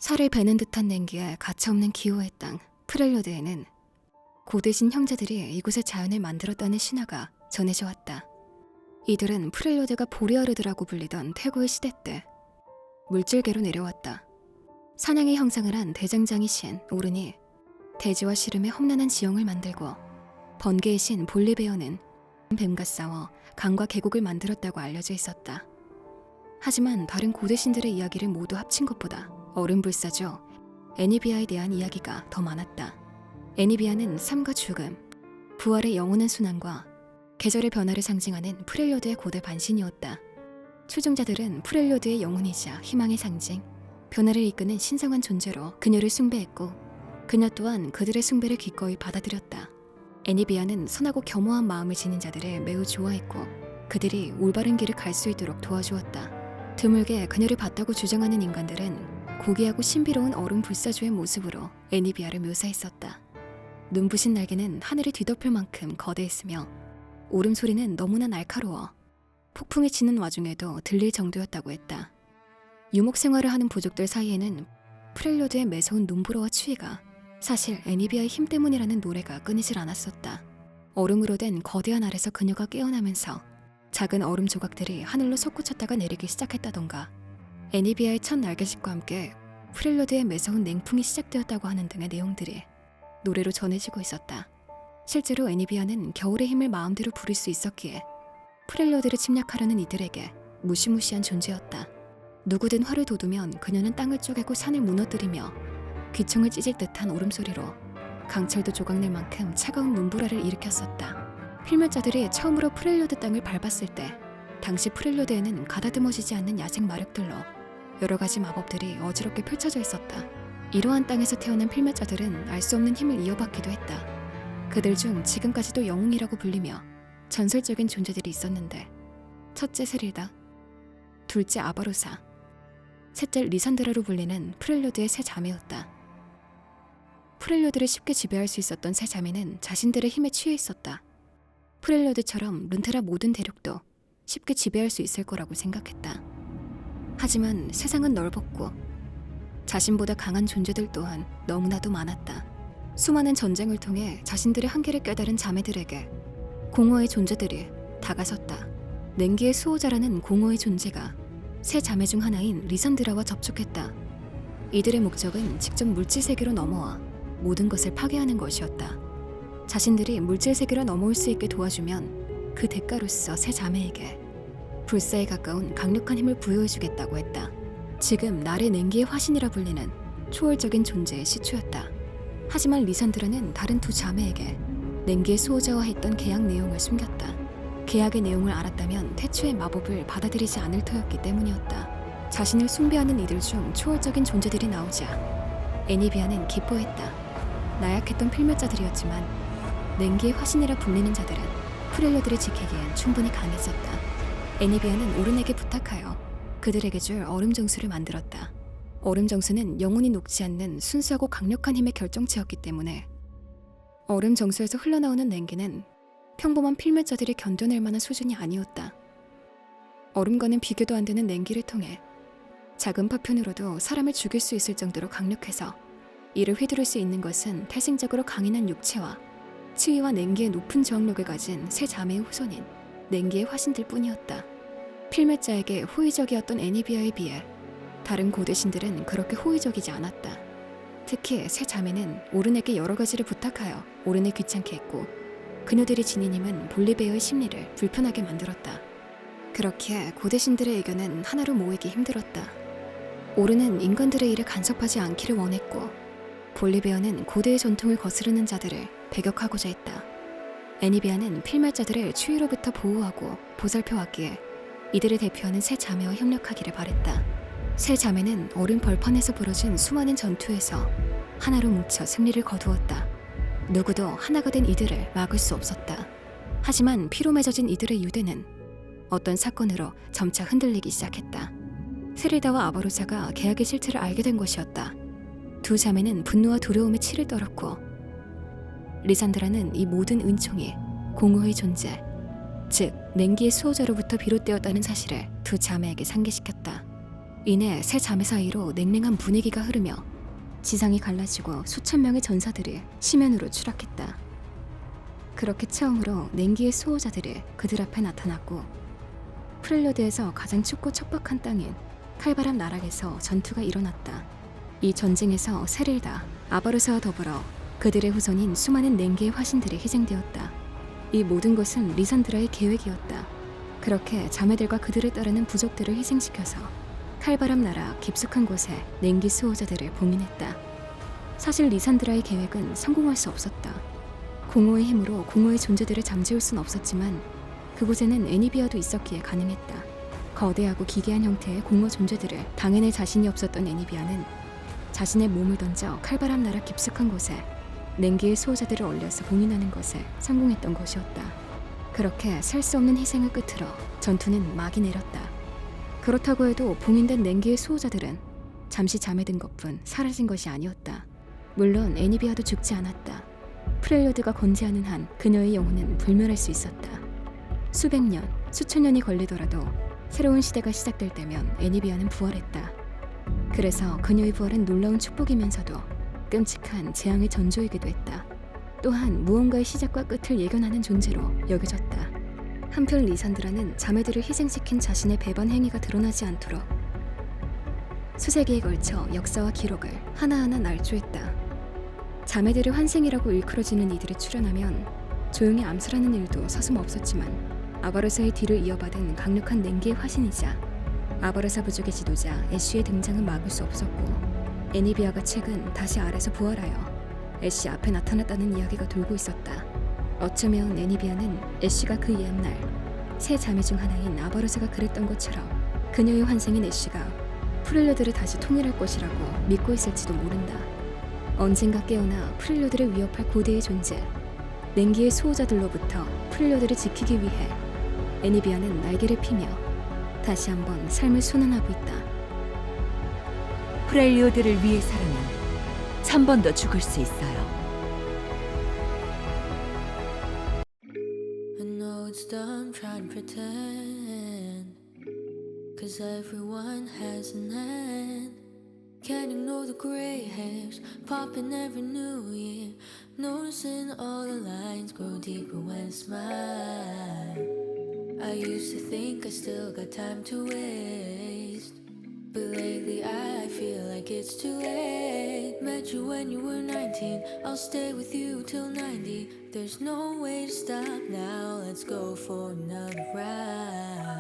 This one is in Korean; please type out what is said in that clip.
살을 베는 듯한 냉기에 가차없는 기호의 땅 프렐료드에는 고대신 형제들이 이곳에 자연을 만들었다는 신화가 전해져 왔다. 이들은 프렐료드가 보리아르드라고 불리던 태고의 시대 때 물질계로 내려왔다. 사냥의 형상을 한 대장장이 신 오른이 대지와 씨름의 험난한 지형을 만들고 번개의 신 볼리베어는 뱀과 싸워 강과 계곡을 만들었다고 알려져 있었다. 하지만 다른 고대신들의 이야기를 모두 합친 것보다 어른불사조 애니비아에 대한 이야기가 더 많았다. 애니비아는 삶과 죽음, 부활의 영원한 순환과 계절의 변화를 상징하는 프렐료드의 고대 반신이었다. 추종자들은 프렐료드의 영혼이자 희망의 상징, 변화를 이끄는 신성한 존재로 그녀를 숭배했고 그녀 또한 그들의 숭배를 기꺼이 받아들였다. 애니비아는 선하고 겸허한 마음을 지닌 자들을 매우 좋아했고 그들이 올바른 길을 갈 수 있도록 도와주었다. 드물게 그녀를 봤다고 주장하는 인간들은 고귀하고 신비로운 얼음 불사조의 모습으로 애니비아를 묘사했었다. 눈부신 날개는 하늘을 뒤덮을 만큼 거대했으며 울음소리는 너무나 날카로워 폭풍이 치는 와중에도 들릴 정도였다고 했다. 유목 생활을 하는 부족들 사이에는 프렐료드의 매서운 눈보라와 추위가 사실 애니비아의 힘 때문이라는 노래가 끊이질 않았었다. 얼음으로 된 거대한 알에서 그녀가 깨어나면서 작은 얼음 조각들이 하늘로 솟구쳤다가 내리기 시작했다던가 애니비아의 첫 날개짓과 함께 프렐료드의 매서운 냉풍이 시작되었다고 하는 등의 내용들이 노래로 전해지고 있었다. 실제로 애니비아는 겨울의 힘을 마음대로 부릴 수 있었기에 프렐료드를 침략하려는 이들에게 무시무시한 존재였다. 누구든 활을 돋우면 그녀는 땅을 쪼개고 산을 무너뜨리며 귀청을 찢을 듯한 울음소리로 강철도 조각낼 만큼 차가운 눈보라를 일으켰었다. 필멸자들이 처음으로 프렐료드 땅을 밟았을 때 당시 프렐료드에는 가다듬어지지 않는 야생 마력들로 여러 가지 마법들이 어지럽게 펼쳐져 있었다. 이러한 땅에서 태어난 필멸자들은 알 수 없는 힘을 이어받기도 했다. 그들 중 지금까지도 영웅이라고 불리며 전설적인 존재들이 있었는데 첫째 세릴다, 둘째 아바로사, 셋째 리산드라로 불리는 프렐료드의 세 자매였다. 프렐료드를 쉽게 지배할 수 있었던 세 자매는 자신들의 힘에 취해 있었다. 프렐료드처럼 룬테라 모든 대륙도 쉽게 지배할 수 있을 거라고 생각했다. 하지만 세상은 넓었고 자신보다 강한 존재들 또한 너무나도 많았다. 수많은 전쟁을 통해 자신들의 한계를 깨달은 자매들에게 공허의 존재들이 다가섰다. 냉기의 수호자라는 공허의 존재가 세 자매 중 하나인 리산드라와 접촉했다. 이들의 목적은 직접 물질 세계로 넘어와 모든 것을 파괴하는 것이었다. 자신들이 물질 세계로 넘어올 수 있게 도와주면 그 대가로서 세 자매에게 불사에 가까운 강력한 힘을 부여해주겠다고 했다. 지금 날의 냉기의 화신이라 불리는 초월적인 존재의 시초였다. 하지만 리산드라는 다른 두 자매에게 냉기의 수호자와 했던 계약 내용을 숨겼다. 계약의 내용을 알았다면 태초의 마법을 받아들이지 않을 터였기 때문이었다. 자신을 숭배하는 이들 중 초월적인 존재들이 나오자 애니비아는 기뻐했다. 나약했던 필멸자들이었지만 냉기의 화신이라 불리는 자들은 프렐료드를 지키기엔 충분히 강했었다. 애니비아는 오른에게 부탁하여 그들에게 줄 얼음 정수를 만들었다. 얼음 정수는 영혼이 녹지 않는 순수하고 강력한 힘의 결정체였기 때문에 얼음 정수에서 흘러나오는 냉기는 평범한 필멸자들이 견뎌낼 만한 수준이 아니었다. 얼음과는 비교도 안 되는 냉기를 통해 작은 파편으로도 사람을 죽일 수 있을 정도로 강력해서 이를 휘두를 수 있는 것은 태생적으로 강인한 육체와 치위와 냉기의 높은 저항력을 가진 세 자매의 후손인 냉기의 화신들 뿐이었다. 필멸자에게 호의적이었던 애니비아에 비해 다른 고대신들은 그렇게 호의적이지 않았다. 특히 세 자매는 오른에게 여러 가지를 부탁하여 오른을 귀찮게 했고 그녀들이 지닌 힘은 볼리베어의 심리를 불편하게 만들었다. 그렇기에 고대신들의 의견은 하나로 모이기 힘들었다. 오른은 인간들의 일에 간섭하지 않기를 원했고 볼리베어는 고대의 전통을 거스르는 자들을 배격하고자 했다. 애니비아는 필멸자들을 추위로부터 보호하고 보살펴왔기에 이들을 대표하는 세 자매와 협력하기를 바랬다. 세 자매는 얼음 벌판에서 벌어진 수많은 전투에서 하나로 뭉쳐 승리를 거두었다. 누구도 하나가 된 이들을 막을 수 없었다. 하지만 피로 맺어진 이들의 유대는 어떤 사건으로 점차 흔들리기 시작했다. 세릴다와 아바로사가 계약의 실체를 알게 된 것이었다. 두 자매는 분노와 두려움에 치를 떨었고 리산드라는 이 모든 은총이 공허의 존재, 즉 냉기의 수호자로부터 비롯되었다는 사실을 두 자매에게 상기시켰다. 이내 세 자매 사이로 냉랭한 분위기가 흐르며 지상이 갈라지고 수천 명의 전사들이 심연으로 추락했다. 그렇게 처음으로 냉기의 수호자들이 그들 앞에 나타났고 프렐료드에서 가장 춥고 척박한 땅인 칼바람 나락에서 전투가 일어났다. 이 전쟁에서 세릴다, 아바르스와 더불어 그들의 후손인 수많은 냉기의 화신들이 희생되었다. 이 모든 것은 리산드라의 계획이었다. 그렇게 자매들과 그들을 따르는 부족들을 희생시켜서 칼바람 나라 깊숙한 곳에 냉기 수호자들을 봉인했다. 사실 리산드라의 계획은 성공할 수 없었다. 공허의 힘으로 공허의 존재들을 잠재울 순 없었지만 그곳에는 애니비아도 있었기에 가능했다. 거대하고 기괴한 형태의 공허 존재들을 당해낼 자신이 없었던 애니비아는 자신의 몸을 던져 칼바람 나라 깊숙한 곳에 냉기의 수호자들을 올려서 봉인하는 것에 성공했던 것이었다. 그렇게 셀 수 없는 희생을 끝으로 전투는 막이 내렸다. 그렇다고 해도 봉인된 냉기의 수호자들은 잠시 잠에 든 것뿐 사라진 것이 아니었다. 물론 애니비아도 죽지 않았다. 프렐료드가 건재하는 한 그녀의 영혼은 불멸할 수 있었다. 수백 년, 수천 년이 걸리더라도 새로운 시대가 시작될 때면 애니비아는 부활했다. 그래서 그녀의 부활은 놀라운 축복이면서도 끔찍한 재앙의 전조이기도 했다. 또한 무언가의 시작과 끝을 예견하는 존재로 여겨졌다. 한편 리산드라는 자매들을 희생시킨 자신의 배반 행위가 드러나지 않도록 수세기에 걸쳐 역사와 기록을 하나하나 날조했다. 자매들의 환생이라고 일컬어지는 이들이 출연하면 조용히 암살하는 일도 서슴없었지만 아바르사의 뒤를 이어받은 강력한 냉기의 화신이자 아바르사 부족의 지도자 애쉬의 등장은 막을 수 없었고 애니비아가 최근 다시 알에서 부활하여 애쉬 앞에 나타났다는 이야기가 돌고 있었다. 어쩌면 애니비아는 애쉬가 그 옛날 세 자매 중 하나인 아바르사가 그랬던 것처럼 그녀의 환생인 애쉬가 프렐료드를 다시 통일할 것이라고 믿고 있을지도 모른다. 언젠가 깨어나 프렐료드를 위협할 고대의 존재 냉기의 수호자들로부터 프렐료드를 지키기 위해 애니비아는 날개를 피며 다시 한번 삶을 순환하고 있다. 프렐리오드를 위해서라면 1000번도 죽을 수 있어요. I know it's dumb trying to pretend, 'cause everyone has an end. Can't ignore the gray hairs popping every new year. Noticing all the lines grow deeper when I smile. I used to think I still got time to waste, but lately I feel like it's too late. Met you when you were 19, I'll stay with you till 90. There's no way to stop now, let's go for another round.